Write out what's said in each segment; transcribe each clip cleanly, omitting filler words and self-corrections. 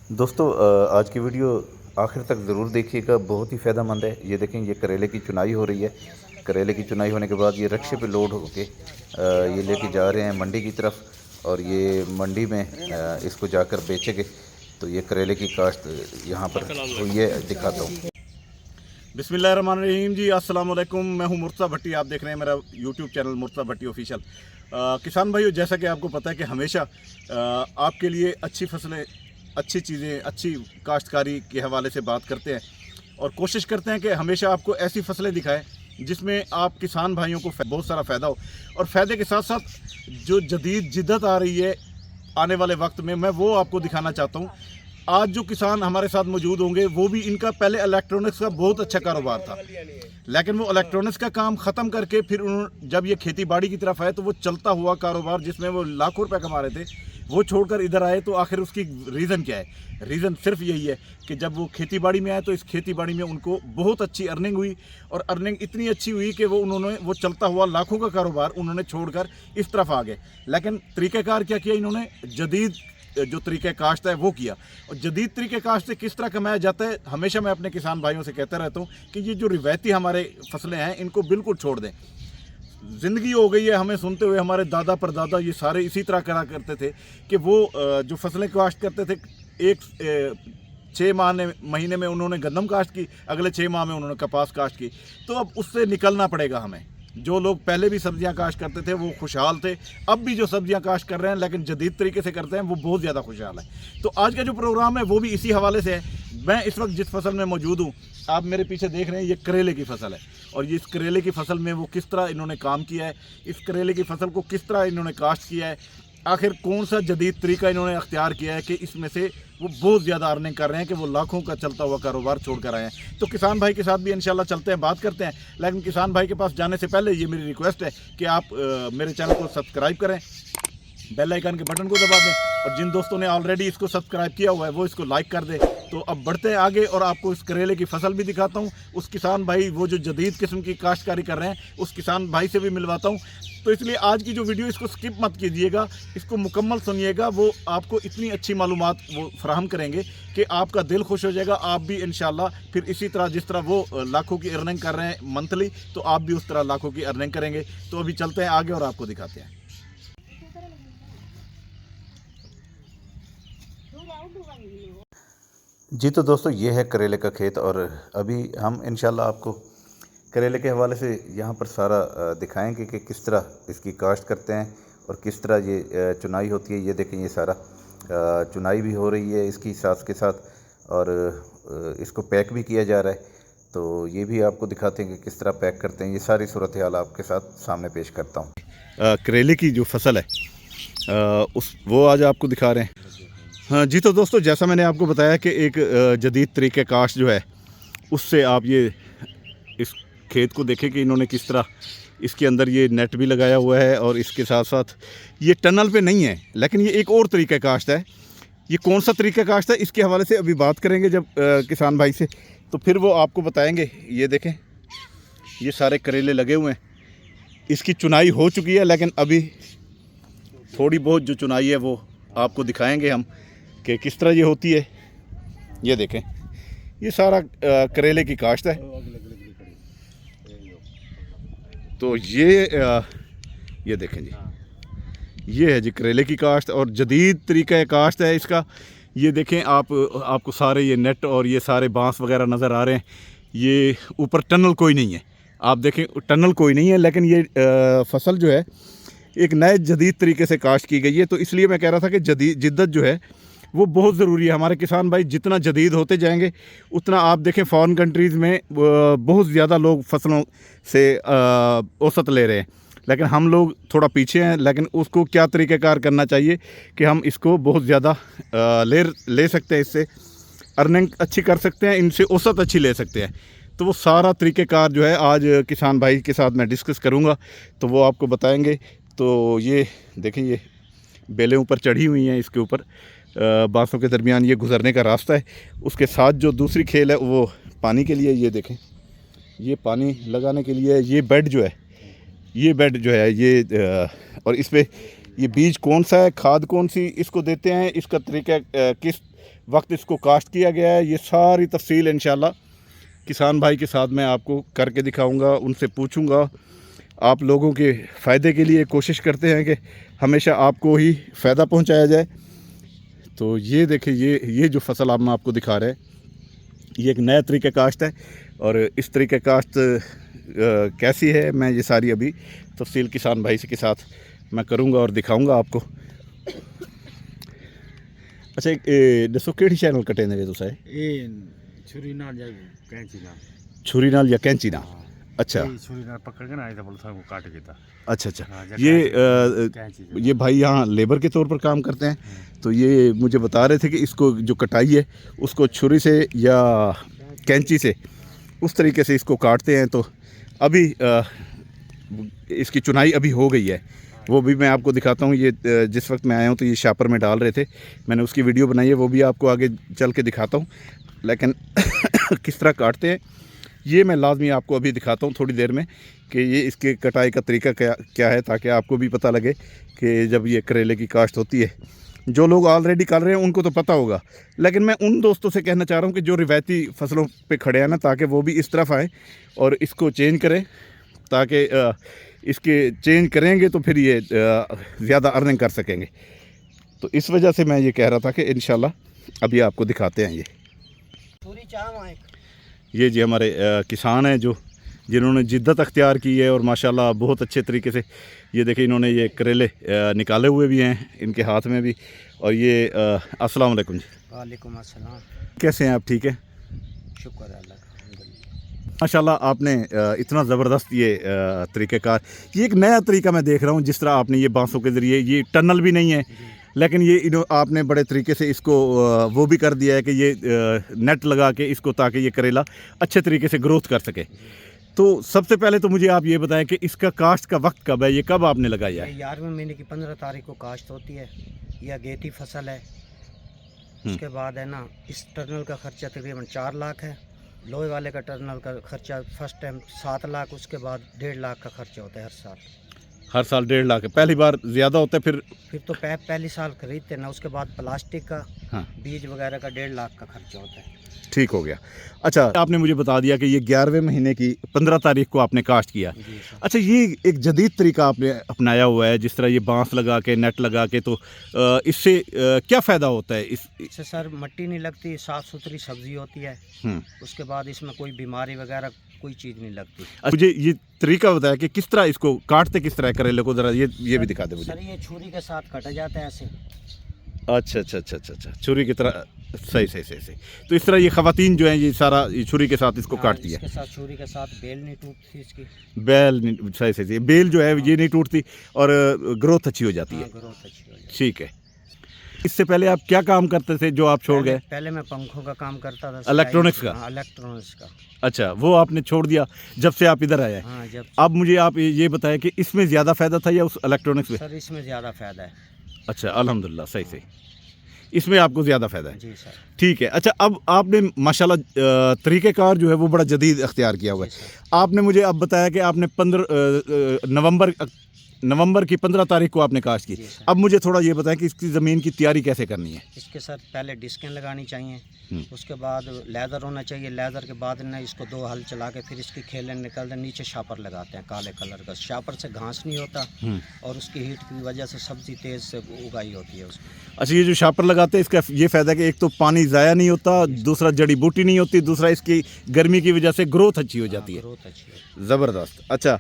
दोस्तों आज की वीडियो आखिर तक ज़रूर देखिएगा, बहुत ही फ़ायदेमंद है। ये देखें, ये करेले की चुनाई हो रही है। करेले की चुनाई होने के बाद ये रक्शे पे लोड होके ये लेके जा रहे हैं मंडी की तरफ, और ये मंडी में इसको जाकर बेचेंगे। तो ये करेले की काश्त यहाँ पर हुई है, दिखाता हूँ। बिस्मिल्लाहिर्रहमानिर्रहीम जी, अस्सलाम वालेकुम। मैं हूं मुर्तज़ा भट्टी। आप देख रहे हैं मेरा यूट्यूब चैनल मुर्तज़ा भट्टी ऑफिशियल। किसान भाइयों, जैसा कि आपको पता है कि हमेशा आपके लिए अच्छी फसलें, अच्छी चीज़ें, अच्छी काश्तकारी के हवाले से बात करते हैं और कोशिश करते हैं कि हमेशा आपको ऐसी फसलें दिखाएं जिसमें आप किसान भाइयों को बहुत सारा फ़ायदा हो। और फ़ायदे के साथ साथ जो जदीद जिद्दत आ रही है आने वाले वक्त में, मैं वो आपको दिखाना चाहता हूँ। आज जो किसान हमारे साथ मौजूद होंगे वो भी, इनका पहले इलेक्ट्रॉनिक्स का बहुत अच्छा कारोबार था, लेकिन वो इलेक्ट्रॉनिक्स का काम ख़त्म करके फिर जब ये खेती बाड़ी की तरफ आए तो वो चलता हुआ कारोबार जिसमें वो लाखों रुपए कमा रहे थे, वो छोड़कर इधर आए। तो आखिर उसकी रीज़न क्या है? रीज़न सिर्फ यही है कि जब वो खेती बाड़ी में आए तो इस खेती बाड़ी में उनको बहुत अच्छी अर्निंग हुई, और अर्निंग इतनी अच्छी हुई कि वो चलता हुआ लाखों का कारोबार उन्होंने छोड़कर इस तरफ आ गए। लेकिन तरीक़ाकार क्या किया इन्होंने? जदीद जो तरीक़े काश्त है वो किया। और जदीद तरीक़े काश्त से किस तरह कमाया जाता है, हमेशा मैं अपने किसान भाइयों से कहता रहता हूँ कि ये जो रिवायती हमारे फसलें हैं इनको बिल्कुल छोड़ दें। ज़िंदगी हो गई है हमें सुनते हुए, हमारे दादा परदादा ये सारे इसी तरह करा करते थे कि वो जो फसलें काश्त करते थे, एक 6 महीने में उन्होंने गंदम काश्त की, अगले 6 माह में उन्होंने कपास काश्त की। तो अब उससे निकलना पड़ेगा हमें। जो लोग पहले भी सब्जियां काश्त करते थे वो खुशहाल थे, अब भी जो सब्जियां काश्त कर रहे हैं लेकिन जदीद तरीके से करते हैं वो बहुत ज़्यादा खुशहाल है। तो आज का जो प्रोग्राम है वो भी इसी हवाले से है। मैं इस वक्त जिस फसल में मौजूद हूँ, आप मेरे पीछे देख रहे हैं, ये करेले की फसल है। और ये इस करेले की फसल में वो किस तरह इन्होंने काम किया है, इस करेले की फसल को किस तरह इन्होंने काश्त किया है, आखिर कौन सा जदीद तरीका इन्होंने अख्तियार किया है कि इसमें से वो बहुत ज़्यादा अर्निंग कर रहे हैं कि वो लाखों का चलता हुआ कारोबार छोड़ कर आए हैं। तो किसान भाई के साथ भी इंशाल्लाह चलते हैं, बात करते हैं। लेकिन किसान भाई के पास जाने से पहले ये मेरी रिक्वेस्ट है कि आप मेरे चैनल को सब्सक्राइब करें, बेल आइकन के बटन को दबा दें, और जिन दोस्तों ने ऑलरेडी इसको सब्सक्राइब किया हुआ है वो इसको लाइक कर दें। तो अब बढ़ते हैं आगे और आपको इस करेले की फसल भी दिखाता हूँ। उस किसान भाई, वो जो जदीद किस्म की काश्तकारी कर रहे हैं, उस किसान भाई से भी मिलवाता हूँ। तो इसलिए आज की जो वीडियो, इसको स्किप मत कीजिएगा, इसको मुकम्मल सुनिएगा। वो आपको इतनी अच्छी मालूमात वो फराहम करेंगे कि आपका दिल खुश हो जाएगा। आप भी इंशाल्लाह फिर इसी तरह, जिस तरह वो लाखों की अर्निंग कर रहे हैं मंथली, तो आप भी उस तरह लाखों की अर्निंग करेंगे। तो अभी चलते हैं आगे और आपको दिखाते हैं। जी तो दोस्तों, ये है करेले का खेत, और अभी हम इंशाल्लाह आपको करेले के हवाले से यहाँ पर सारा दिखाएंगे कि किस तरह इसकी काश्त करते हैं और किस तरह ये चुनाई होती है। ये देखें, ये सारा चुनाई भी हो रही है इसकी साथ के साथ, और इसको पैक भी किया जा रहा है। तो ये भी आपको दिखाते हैं कि किस तरह पैक करते हैं। ये सारी सूरत हाल आपके साथ सामने पेश करता हूँ। करेले की जो फसल है वो आज आपको दिखा रहे हैं। हाँ जी, तो दोस्तों, जैसा मैंने आपको बताया कि एक जदीद तरीके काश्त जो है, उससे आप ये इस खेत को देखें कि इन्होंने किस तरह इसके अंदर ये नेट भी लगाया हुआ है, और इसके साथ साथ ये टनल पे नहीं है, लेकिन ये एक और तरीका काश्त है। ये कौन सा तरीका काश्त है, इसके हवाले से अभी बात करेंगे जब किसान भाई से, तो फिर वो आपको बताएंगे। ये देखें, ये सारे करेले लगे हुए हैं, इसकी चुनाई हो चुकी है, लेकिन अभी थोड़ी बहुत जो चुनाई है वो आपको दिखाएंगे हम कि किस तरह ये होती है। ये देखें, ये सारा करेले की काश्त है। तो ये देखें जी, ये है जी करेले की काश्त, और जदीद तरीका काश्त है इसका। ये देखें, आपको सारे ये नेट और ये सारे बांस वगैरह नज़र आ रहे हैं। ये ऊपर टनल कोई नहीं है, आप देखें टनल कोई नहीं है, लेकिन ये फसल जो है एक नए जदीद तरीके से काश्त की गई है। तो इसलिए मैं कह रहा था कि जिद्दत जो है वो बहुत ज़रूरी है। हमारे किसान भाई जितना जदीद होते जाएंगे, उतना आप देखें फॉरेन कंट्रीज़ में बहुत ज़्यादा लोग फसलों से औसत ले रहे हैं, लेकिन हम लोग थोड़ा पीछे हैं। लेकिन उसको क्या तरीक़ाकार करना चाहिए कि हम इसको बहुत ज़्यादा ले सकते हैं, इससे अर्निंग अच्छी कर सकते हैं, इनसे औसत अच्छी ले सकते हैं। तो वो सारा तरीक़ाकार जो है आज किसान भाई के साथ मैं डिस्कस करूँगा, तो वो आपको बताएँगे। तो ये देखें, ये बेलें ऊपर चढ़ी हुई हैं, इसके ऊपर बांसों के दरमियान ये गुज़रने का रास्ता है। उसके साथ जो दूसरी खेल है वो पानी के लिए। ये देखें, ये पानी लगाने के लिए ये बेड जो है ये और इस पर ये बीज कौन सा है, खाद कौन सी इसको देते हैं, इसका तरीका किस वक्त इसको काश्त किया गया है, ये सारी तफसील इंशाल्लाह किसान भाई के साथ मैं आपको करके दिखाऊंगा, उनसे पूछूंगा। आप लोगों के फ़ायदे के लिए कोशिश करते हैं कि हमेशा आपको ही फ़ायदा पहुंचाया जाए। तो ये देखिए, ये जो फसल आप मैं आपको दिखा रहे हैं, ये एक नया तरीक़ा काश्त है, और इस तरीक़े काश्त कैसी है मैं ये सारी अभी तफसील किसान भाई से के साथ मैं करूँगा और दिखाऊँगा आपको। अच्छा, दसो किहड़ी शै नाल कटे ने तुसें? छुरी नाल या कैंची नाल। छुरी नाल या कैंची नाल? अच्छा, छुरी नाल पकड़ के ना ऐसा बोलता है वो काट देता। अच्छा अच्छा। ये भाई यहाँ लेबर के तौर पर काम करते हैं, तो ये मुझे बता रहे थे कि इसको जो कटाई है उसको छुरी से या कैंची से उस तरीके से इसको काटते हैं। तो अभी इसकी चुनाई अभी हो गई है, वो भी मैं आपको दिखाता हूँ। ये जिस वक्त मैं आया हूँ तो ये शापर में डाल रहे थे, मैंने उसकी वीडियो बनाई है, वो भी आपको आगे चल के दिखाता हूँ। लेकिन किस तरह काटते हैं ये मैं लाजमी आपको अभी दिखाता हूँ थोड़ी देर में, कि ये इसके कटाई का तरीका क्या है, ताकि आपको भी पता लगे कि जब ये करेले की काश्त होती है। जो लोग ऑलरेडी कर रहे हैं उनको तो पता होगा, लेकिन मैं उन दोस्तों से कहना चाह रहा हूँ कि जो रिवायती फसलों पे खड़े हैं ना, ताकि वो भी इस तरफ आएँ और इसको चेंज करें, ताकि इसके चेंज करेंगे तो फिर ये ज़्यादा अर्निंग कर सकेंगे। तो इस वजह से मैं ये कह रहा था कि इंशाल्लाह अभी आपको दिखाते हैं। ये जी हमारे किसान हैं जो जिन्होंने जिद्दत अख्तियार की है, और माशाल्लाह बहुत अच्छे तरीके से ये देखिए इन्होंने ये करेले निकाले हुए भी हैं इनके हाथ में भी। और ये अस्सलाम वालेकुम जी। वालेकुम अस्सलाम। कैसे हैं आप? ठीक है, शुक्र अल्लाह का। माशाल्लाह आपने इतना ज़बरदस्त ये तरीक़ेकार, ये एक नया तरीका मैं देख रहा हूँ, जिस तरह आपने ये बांसों के ज़रिए, ये टनल भी नहीं है, लेकिन ये आपने बड़े तरीके से इसको वो भी कर दिया है कि ये नेट लगा के इसको, ताकि ये करेला अच्छे तरीके से ग्रोथ कर सके। तो सबसे पहले तो मुझे आप ये बताएं कि इसका काश्त का वक्त कब है, ये कब आपने लगाया है? 11वें महीने की 15 तारीख को काश्त होती है। यह अगेती फसल है। उसके बाद है ना, इस टर्नल का खर्चा तकरीबन 4 लाख है। लोहे वाले का टर्नल का खर्चा फर्स्ट टाइम 7 लाख, उसके बाद 1.5 लाख का खर्चा होता है हर साल। हर साल 1.5 लाख है? पहली बार ज़्यादा होता है, फिर तो पहली साल खरीदते ना, उसके बाद प्लास्टिक का, हाँ, बीज वगैरह का 1.5 लाख का खर्चा होता है। ठीक हो गया। अच्छा, आपने मुझे बता दिया कि ये 11वें महीने की 15 तारीख को आपने काश्त किया। अच्छा, ये एक जदीद तरीका आपने अपनाया हुआ है, जिस तरह ये बांस लगा के, नेट लगा के, तो इससे क्या फ़ायदा होता है? इससे सर मिट्टी नहीं लगती, साफ़ सुथरी सब्ज़ी होती है। उसके बाद इसमें कोई बीमारी वगैरह कोई चीज़ नहीं लगती। मुझे ये तरीका बताया कि किस तरह इसको काटते, किस तरह करेले को, ज़रा ये भी दिखा दे मुझे। सर ये छुरी के साथ काटा जाता है ऐसे। अच्छा अच्छा अच्छा अच्छा अच्छा, छुरी की तरह। सही सही सही सही। तो इस तरह ये ख़वातीन जो हैं ये सारा ये छुरी के साथ इसको काटती है। इसके साथ छुरी के साथ बेल नहीं टूटती इसकी। बेल नहीं, सही सही, बेल जो है ये नहीं टूटती और ग्रोथ अच्छी हो जाती है। ग्रोथ अच्छी हो जाती है। ठीक है। इससे पहले आप क्या काम करते थे जो आप छोड़ गए? पहले मैं पंखों का काम करता था। इलेक्ट्रॉनिक्स का? इलेक्ट्रॉनिक्स का। अच्छा, वो आपने छोड़ दिया जब से आप इधर आए? हाँ, जब। अब मुझे आप ये बताएं कि इसमें ज़्यादा फ़ायदा था या उस इलेक्ट्रॉनिक्स में? सर इसमें ज़्यादा फ़ायदा है। अच्छा, अल्हम्दुलिल्लाह, सही सही, इसमें आपको ज़्यादा फ़ायदा है। जी सर। ठीक है। अच्छा, अब आपने माशाल्लाह तरीक़ेकार जो है वो बड़ा जदीद अख्तियार किया हुआ है। आपने मुझे अब बताया कि आपने 15 नवंबर की 15 तारीख को आपने काश्त की। अब मुझे थोड़ा ये बताएं कि इसकी ज़मीन की तैयारी कैसे करनी है? इसके साथ पहले डिस्कें लगानी चाहिए, उसके बाद लेदर होना चाहिए। लेदर के बाद ना इसको 2 हल चला के फिर इसकी खेलें निकलते, नीचे शापर लगाते हैं काले कलर का। शापर से घास नहीं होता और उसकी हीट की वजह से सब्ज़ी तेज़ से उगाई होती है उसमें। अच्छा, ये जो शापर लगाते हैं इसका ये फ़ायदा है कि एक तो पानी ज़ाया नहीं होता, दूसरा जड़ी बूटी नहीं होती, दूसरा इसकी गर्मी की वजह से ग्रोथ अच्छी हो जाती है। ग्रोथ अच्छी है। ज़बरदस्त। अच्छा,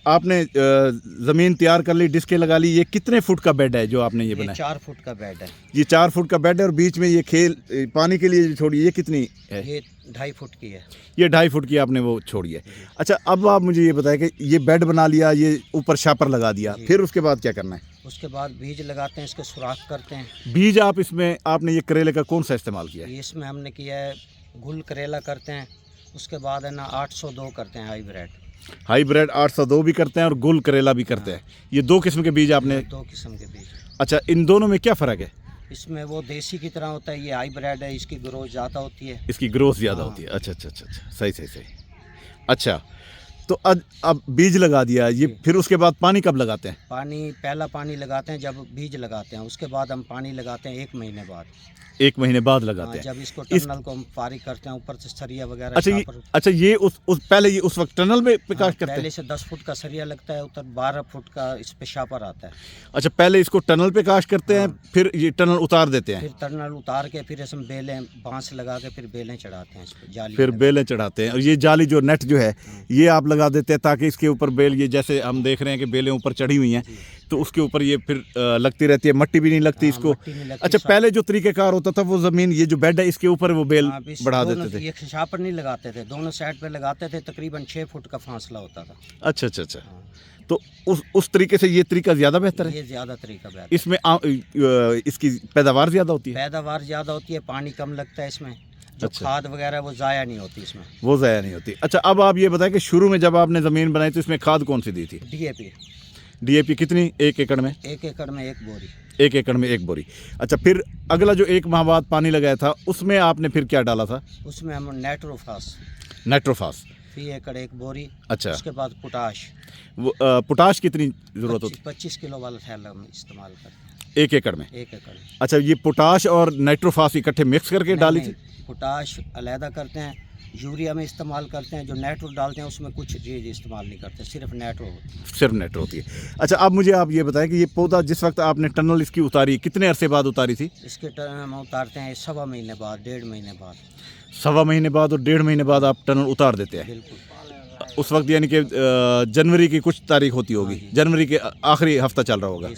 आपने ज़मीन तैयार कर ली, डिस्कें लगा ली। ये कितने फुट का बेड है जो आपने ये बनाया? 4 फुट का बेड है। ये 4 फुट का बेड है, और बीच में ये खेल पानी के लिए छोड़ी, ये कितनी है? ये 2.5 फुट की है। ये 2.5 फुट की आपने वो छोड़ी है। अच्छा, अब आप मुझे ये बताएं कि ये बेड बना लिया, ये ऊपर शापर लगा दिया, फिर उसके बाद क्या करना है? उसके बाद बीज लगाते हैं, इसके सुराख करते हैं। बीज आप इसमें आपने ये करेले का कौन सा इस्तेमाल किया है? इसमें हमने किया है गुल करेला करते हैं, उसके बाद है ना 802 करते हैं हाईब्रिड 802 भी करते हैं और गुल करेला भी करते हैं। ये 2 किस्म के बीज आपने? 2 किस्म के बीज। अच्छा, इन दोनों में क्या फ़र्क है? इसमें वो देसी की तरह होता है, ये हाईब्रिड है, इसकी ग्रोथ ज़्यादा होती है। इसकी ग्रोथ ज़्यादा होती है। अच्छा अच्छा अच्छा अच्छा, सही सही सही। अच्छा, तो अब बीज लगा दिया ये, फिर उसके बाद पानी कब लगाते हैं? पहला पानी लगाते हैं जब बीज लगाते हैं, उसके बाद हम पानी लगाते हैं 1 महीने बाद। 1 महीने बाद लगाते हैं। जब इसको टनल को हम फारिग करते हैं, ऊपर से सरिया वगैरह। अच्छा ये उस पहले ये उस वक्त टनल में प्रकाश करते हैं? पहले से 10 फुट का सरिया लगता है, उतर 12 फुट का इस पे शापर आता है। अच्छा, पहले इसको टनल पे काश करते हैं, फिर ये टनल उतार देते हैं? फिर टनल उतार के फिर इसमें बेलें, बांस लगा के फिर बेलें चढ़ाते हैं इस पे, जाली फिर बेलें चढ़ाते हैं। और ये जाली जो नेट जो है ये आप लगा देते हैं ताकि इसके ऊपर बेल, ये जैसे हम देख रहे हैं कि बेलें ऊपर चढ़ी हुई हैं, तो उसके ऊपर ये फिर लगती रहती है, मट्टी भी नहीं लगती इसको। अच्छा, पहले जो तरीक़ेकार होता था वो ज़मीन, ये जो बेड है इसके ऊपर वो बेल बढ़ा देते थे? ये शापर नहीं लगाते थे, दोनों साइड पे लगाते थे, तकरीबन 6 फुट का फासला होता था। अच्छा अच्छा अच्छा। तो उस तरीके से ये तरीका ज़्यादा बेहतर है? ये ज़्यादा तरीका बेहतर। इसमें इसकी पैदावार ज़्यादा होती है? पैदावार ज़्यादा होती है, पानी कम लगता है इसमें, जो खाद वगैरह वो ज़ाया नहीं होती इसमें। वो ज़ाया नहीं होती। अच्छा, अब आप ये बताएं कि शुरू में जब आपने ज़मीन बनाई तो इसमें खाद कौन सी दी थी? डीएपी कितनी? 1 एकड़ में? 1 एकड़ में 1 बोरी। 1 एकड़ में 1 बोरी। अच्छा, फिर अगला जो 1 माह बाद पानी लगाया था उसमें आपने फिर क्या डाला था? उसमें हम नाइट्रोफास फी एकड़ 1 बोरी। अच्छा, उसके बाद पोटाश। पोटाश कितनी ज़रूरत होती? 25 किलो वाला थैला हम इस्तेमाल करते हैं 1 एकड़ में? 1 एकड़। अच्छा, ये पोटाश और नाइट्रोफास इकट्ठे मिक्स करके डाली थी? पोटाश अलहदा करते हैं, यूरिया में इस्तेमाल करते हैं, जो नाइट्रो डालते हैं उसमें कुछ चीज़ इस्तेमाल नहीं करते, सिर्फ नाइट्रो होती है। अच्छा, अब मुझे आप ये बताएं कि ये पौधा जिस वक्त आपने टनल इसकी उतारी, कितने अरसे बाद उतारी थी? इसके टनल हम उतारते हैं 1.25 महीने बाद, 1.5 महीने बाद। 1.25 महीने बाद और 1.5 महीने बाद आप टनल उतार देते हैं? बिल्कुल। उस वक्त यानी कि जनवरी की कुछ तारीख होती होगी, जनवरी के आखिरी हफ्ता चल रहा होगा।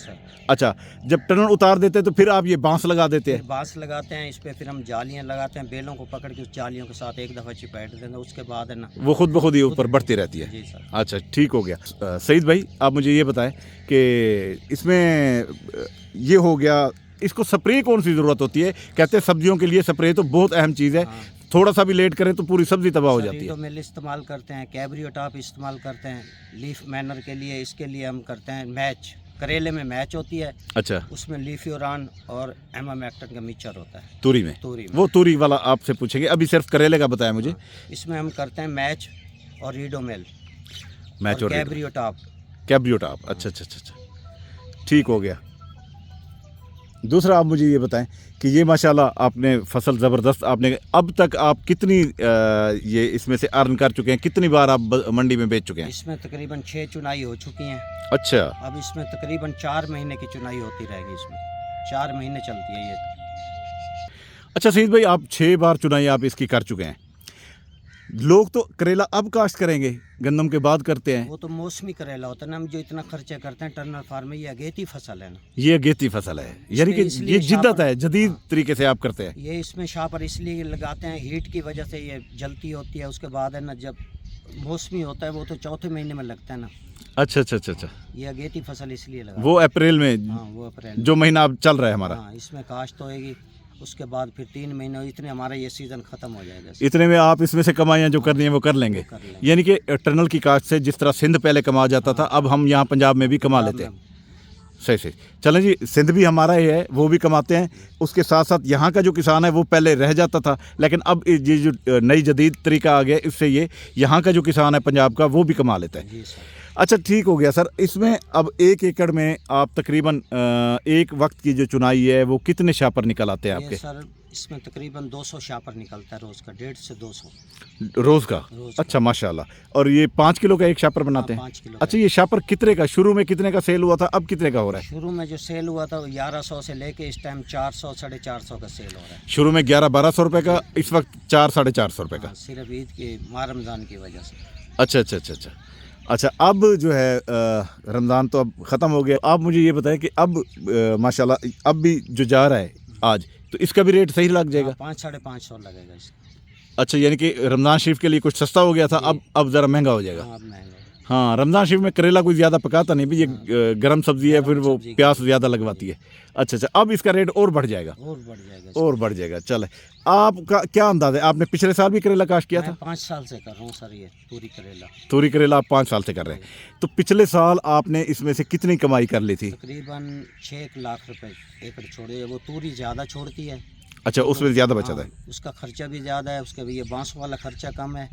अच्छा, जब टनल उतार देते हैं तो फिर आप ये बांस लगा देते हैं? बांस लगाते हैं इस पे, फिर हम जालियां लगाते हैं, बेलों को पकड़ के उस जालियों के साथ एक दफ़ा चिपैट देते हैं, उसके बाद है ना वो खुद ब खुद ही ऊपर बढ़ती रहती है? जी सर। अच्छा, ठीक हो गया। सईद भाई, आप मुझे ये बताएं कि इसमें ये हो गया, इसको स्प्रे कौन सी ज़रूरत होती है? कहते हैं सब्जियों के लिए स्प्रे तो बहुत अहम चीज़ है, थोड़ा सा भी लेट करें तो पूरी सब्जी तबाह हो जाती है। तो मिल इस्तेमाल करते हैं, कैब्रियो टॉप इस्तेमाल करते हैं, लीफ मैनर के लिए, इसके लिए हम करते हैं मैच, करेले में मैच होती है। अच्छा, उसमें लीफ्योरान और एमामेक्टिन का मिक्सचर होता है तूरी में। वो तूरी वाला आपसे पूछेंगे, अभी सिर्फ करेले का बताया मुझे। इसमें हम करते हैं मैच और रीडोमेल, मैच और कैब्रियो टॉप। अच्छा अच्छा अच्छा, ठीक हो गया। दूसरा आप मुझे ये बताएं कि ये माशाल्लाह आपने फसल ज़बरदस्त, आपने अब तक आप कितनी ये इसमें से अर्न कर चुके हैं? कितनी बार आप मंडी में बेच चुके हैं? इसमें तकरीबन 6 चुनाई हो चुकी हैं। अच्छा, अब इसमें तकरीबन 4 महीने की चुनाई होती रहेगी, इसमें 4 महीने चलती है ये। अच्छा सईद भाई, आप 6 बार चुनाई आप इसकी कर चुके हैं। लोग तो करेला अब काश्त करेंगे, गंदम के बाद करते हैं। वो तो मौसमी करेला होता है ना, हम जो इतना खर्चा करते हैं टर्नर फार्म में, ये अगेती फसल है ना। ये अगेती फसल है, यानी कि ये जिद्दत है, जदीद तरीके से आप करते हैं। ये इसमें शापर इसलिए लगाते हैं, हीट की वजह से ये जलती होती है, उसके बाद है ना जब मौसमी होता है वो तो 4थे महीने में लगता है ना। अच्छा अच्छा अच्छा अच्छा, ये अगेती फसल इसलिए लगा, वो अप्रैल में। हाँ, वो अप्रैल जो महीना अब चल रहा है हमारा। हाँ, इसमें काश्त होएगी, उसके बाद फिर 3 महीने, इतने हमारा ये सीज़न ख़त्म हो जाएगा। इतने में आप इसमें से कमाइयाँ जो करनी है वो कर लेंगे। यानी कि टनल की काश्त से जिस तरह सिंध पहले कमा जाता था, अब हम यहाँ पंजाब में भी कमा लेते हैं। सही सही, चलें जी, सिंध भी हमारा ही है, वो भी कमाते हैं। उसके साथ साथ यहाँ का जो किसान है वो पहले रह जाता था, लेकिन अब ये जो नई जदीद तरीका आ गया, इससे ये यहाँ का जो किसान है पंजाब का वो भी कमा लेता है। अच्छा, ठीक हो गया सर। इसमें अब 1 एकड़ में आप तकरीबन एक वक्त की जो चुनाई है वो कितने शापर निकल आते हैं आपके? सर इसमें तकरीबन 200 शापर निकलता है रोज़ का, 150 से 200 रोज़ का। अच्छा माशाल्लाह। और ये 5 किलो का एक शापर बनाते हैं? 5 किलो। अच्छा, ये शापर कितने का, शुरू में कितने का सेल हुआ था, अब कितने का हो रहा है? शुरू में जो सेल हुआ था 1100 से लेके इस टाइम 400 साढ़े 400 का सेल हो रहा है। शुरू में 1100-1200 रुपये का, इस वक्त 400-साढ़े 400 रुपये का, सिर्फ ईद के माह रमज़ान की वजह से। अच्छा अच्छा अच्छा अच्छा अच्छा, अब जो है रमज़ान तो अब ख़त्म हो गया। आप मुझे ये बताएं कि अब माशाल्लाह अब भी जो जा रहा है आज, तो इसका भी रेट सही लग जाएगा? 500-साढ़े 500 लगेगा इसका। अच्छा, यानी कि रमज़ान शरीफ के लिए कुछ सस्ता हो गया था, अब ज़रा महंगा हो जाएगा। हाँ, अब महंगा। हाँ, रमज़ान शरीफ में करेला कोई ज़्यादा पकाता नहीं भी, ये गर्म सब्ज़ी है, फिर वो प्याज ज़्यादा लगवाती है। अच्छा अच्छा, अब इसका रेट और बढ़ जाएगा? और बढ़ जाएगा। चले, आपका क्या अंदाज़ है? आपने पिछले साल भी करेला काश्त किया था? 5 साल से कर रहा हूँ सर, ये तूरी करेला आप 5 साल से कर रहे हैं। तो पिछले साल आपने इसमें से कितनी कमाई कर ली थी? तकरीबन 6 लाख रुपए एकड़ छोड़े। वो तूरी ज़्यादा छोड़ती है। अच्छा, उसमें ज़्यादा बचत है। हाँ, उसका खर्चा भी ज़्यादा है, उसके भी ये बांस वाला खर्चा कम है।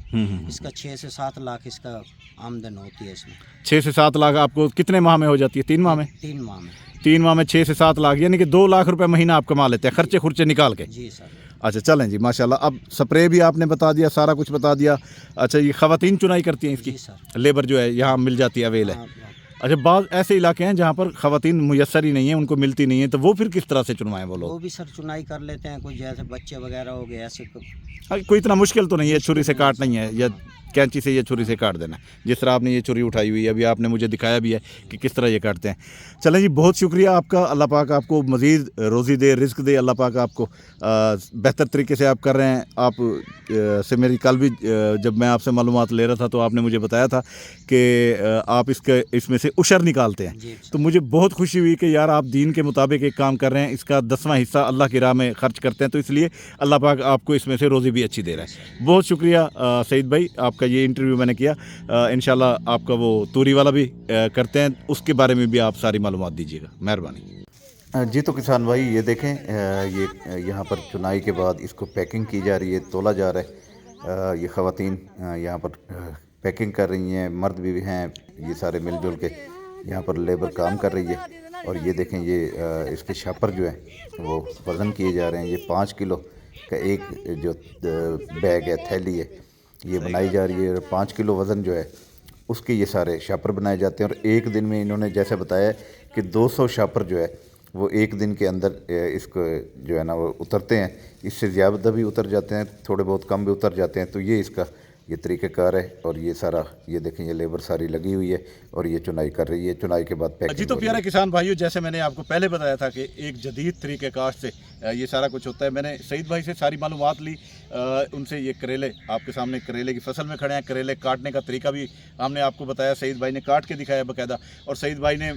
इसका 6 से 7 लाख इसका आमदन होती है इसमें। 6 से 7 लाख आपको कितने माह में हो जाती है? 3 माह में? 3 माह में। 3 माह में 6 से 7 लाख, यानी कि 2 लाख रुपए महीना आप कमा लेते हैं खर्चे खुर्चे निकाल के। जी सर। अच्छा चलें जी, माशाल्लाह। अब स्प्रे भी आपने बता दिया, सारा कुछ बता दिया। अच्छा, ये ख़वातीन चुनाई करती हैं इसकी? जी सर। लेबर जो है यहाँ मिल जाती है, अवेल है? हाँ, अच्छा, बाद ऐसे इलाके हैं जहाँ पर ख़वातीन मुयस्सर ही नहीं है, उनको मिलती नहीं है, तो वो फिर किस तरह से चुनवाएं वो वो लोग? भी सर चुनाई कर लेते हैं, कोई जैसे बच्चे वगैरह हो गए ऐसे कोई इतना मुश्किल तो नहीं है, छुरी से काट नहीं है या कैंची से ये छुरी से काट देना, जिस तरह आपने ये छुरी उठाई हुई है, अभी आपने मुझे दिखाया भी है कि किस तरह ये काटते हैं। चलें जी, बहुत शुक्रिया आपका। अल्लाह पाक आपको मज़ीद रोज़ी दे, रिज़्क दे। अल्लाह पाक आपको बेहतर तरीके से आप कर रहे हैं। आप से मेरी कल भी जब मैं आपसे मालूमात ले रहा था तो आपने मुझे बताया था कि आप इसमें से उशर निकालते हैं, तो मुझे बहुत खुशी हुई कि यार आप दीन के मुताबिक एक काम कर रहे हैं, इसका 10वां हिस्सा अल्लाह की राह में खर्च करते हैं, तो इसलिए अल्लाह पाक आपको इसमें से रोज़ी भी अच्छी दे रहा है। बहुत शुक्रिया सईद भाई, आपका ये इंटरव्यू मैंने किया। इंशाल्लाह आपका वो तूरी वाला भी करते हैं, उसके बारे में भी आप सारी मालूमात दीजिएगा, मेहरबानी। जी तो किसान भाई ये देखें, ये यहाँ पर चुनाई के बाद इसको पैकिंग की जा रही है, तोला जा रहा है। ये ख़वातीन यहाँ पर पैकिंग कर रही हैं, मर्द भी हैं, ये सारे मिलजुल के यहाँ पर लेबर काम कर रही है। और ये देखें, ये इसके शापर जो है वो वज़न किए जा रहे हैं। ये 5 किलो का एक जो बैग है, थैली है, ये बनाई जा रही है। 5 किलो वज़न जो है उसके ये सारे शापर बनाए जाते हैं। और एक दिन में इन्होंने जैसे बताया कि 200 शापर जो है वो एक दिन के अंदर इसको जो है ना वो उतरते हैं। इससे ज़्यादा भी उतर जाते हैं, थोड़े बहुत कम भी उतर जाते हैं। तो ये इसका ये तरीक़ाकार है। और ये सारा ये देखें, ये लेबर सारी लगी हुई है और ये चुनाई कर रही है। चुनाई के बाद पैकिंग। जी तो प्यारे किसान भाइयों, जैसे मैंने आपको पहले बताया था कि एक जदीद तरीक़ेकार से ये सारा कुछ होता है। मैंने सईद भाई से सारी मालूमात ली, उनसे ये करेले आपके सामने करेले की फसल में खड़े हैं। करेले काटने का तरीका भी हमने आपको बताया, सईद भाई ने काट के दिखाया बाकायदा। और सईद भाई ने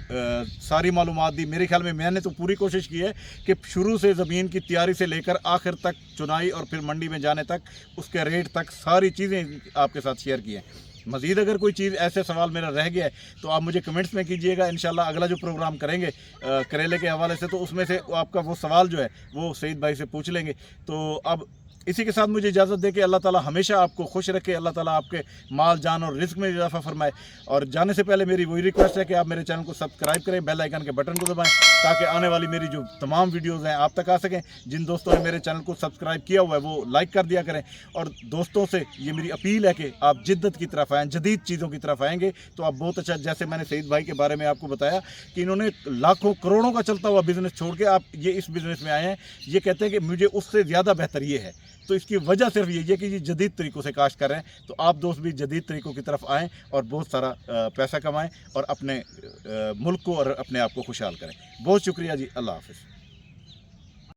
सारी मालूमात दी। मेरे ख्याल में मैंने तो पूरी कोशिश की है कि शुरू से ज़मीन की तैयारी से लेकर आखिर तक, चुनाई और फिर मंडी में जाने तक, उसके रेट तक सारी चीज़ें आपके साथ शेयर की हैं। मज़ीद अगर कोई चीज़ ऐसे सवाल मेरा रह गया है तो आप मुझे कमेंट्स में कीजिएगा। इंशाल्लाह अगला जो प्रोग्राम करेंगे करेले के हवाले से, तो उसमें से आपका वो सवाल जो है वो सईद भाई से पूछ लेंगे। तो अब इसी के साथ मुझे इजाज़त दे के अल्लाह ताला हमेशा आपको खुश रखे, अल्लाह ताला आपके माल जान और रिस्क में इजाफा फरमाए। और जाने से पहले मेरी वही रिक्वेस्ट है कि आप मेरे चैनल को सब्सक्राइब करें, बेल आइकन के बटन को दबाएं, ताकि आने वाली मेरी जो तमाम वीडियोज़ हैं आप तक आ सकें। जिन दोस्तों ने मेरे चैनल को सब्सक्राइब किया हुआ है वो लाइक कर दिया करें। और दोस्तों से ये मेरी अपील है कि आप जिद्दत की तरफ आएँ, जदीद चीज़ों की तरफ आएँगे तो आप बहुत अच्छा, जैसे मैंने सईद भाई के बारे में आपको बताया कि इन्होंने लाखों करोड़ों का चलता हुआ बिज़नेस छोड़ के आप ये इस बिज़नेस में आए हैं। ये कहते हैं कि मुझे उससे ज़्यादा बेहतर ये है। तो इसकी वजह सिर्फ यही है कि ये जदीद तरीक़ों से काश्त कर रहे हैं। तो आप दोस्त भी जदीद तरीक़ों की तरफ आएँ और बहुत सारा पैसा कमाएं और अपने मुल्क को और अपने आप को खुशहाल करें। बहुत शुक्रिया जी, अल्लाह हाफ़िज़।